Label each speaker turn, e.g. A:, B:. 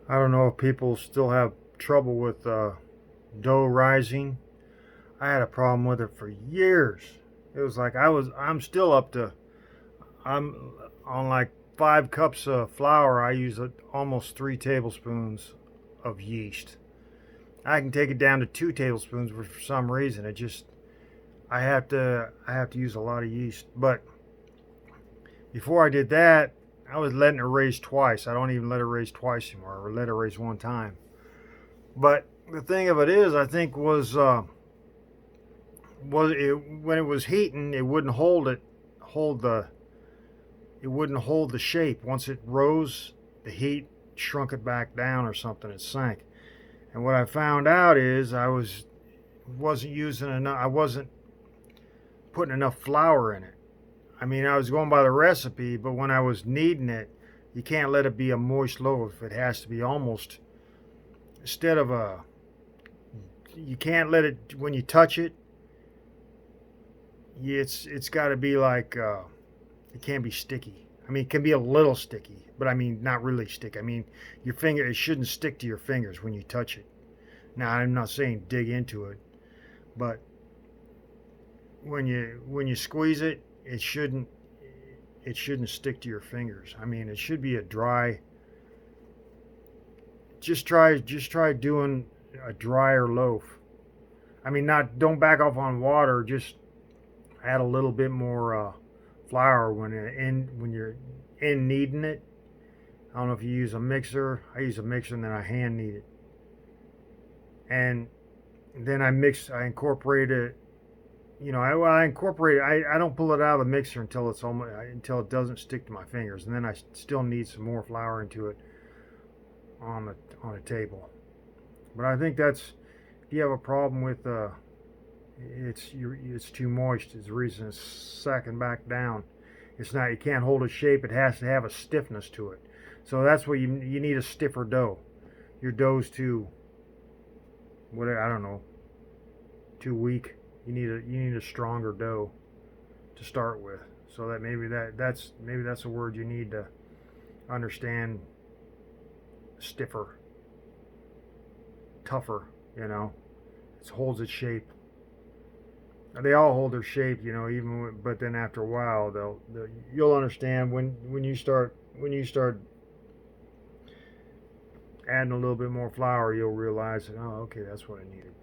A: I don't know if people still have trouble with dough rising. I had a problem with it for years. It was like I'm still up to, I'm on like 5 cups of flour. I use almost 3 tablespoons of yeast. I can take it down to 2 tablespoons, but for some reason it just, I have to use a lot of yeast. But before I did that, I was letting it raise twice. I don't even let it raise twice anymore. I let it raise one time. But the thing of it is, I think was it, when it was heating, it wouldn't hold the it wouldn't hold the shape. Once it rose, the heat shrunk it back down or something. It sank. And what I found out is wasn't using enough. I wasn't putting enough flour in it. I mean, I was going by the recipe, but when I was kneading it, you can't let it be a moist loaf. It has to be almost, instead of a, you can't let it, when you touch it, it's got to be like, it can't be sticky. I mean, it can be a little sticky, but I mean, not really sticky. I mean, your finger, it shouldn't stick to your fingers when you touch it. Now, I'm not saying dig into it, but when you squeeze it, it shouldn't stick to your fingers. I mean, it should be a dry. Just try doing a drier loaf. I mean, not don't back off on water. Just add a little bit more flour when you're in kneading it. I don't know if you use a mixer. I use a mixer and then I hand knead it, and then I incorporate it. I incorporate it. I don't pull it out of the mixer until it doesn't stick to my fingers, and then I still need some more flour into it on the table. But I think that's, if you have a problem with it's too moist. Is the reason it's sacking back down. It's not. You can't hold a shape. It has to have a stiffness to it. So that's what you need, a stiffer dough. Your dough's too, whatever, I don't know, too weak. You need a stronger dough to start with. So that maybe that's a word you need to understand. Stiffer, tougher. It holds its shape. They all hold their shape, but then after a while, you'll understand when you start adding a little bit more flour, you'll realize that, oh, okay, that's what I needed.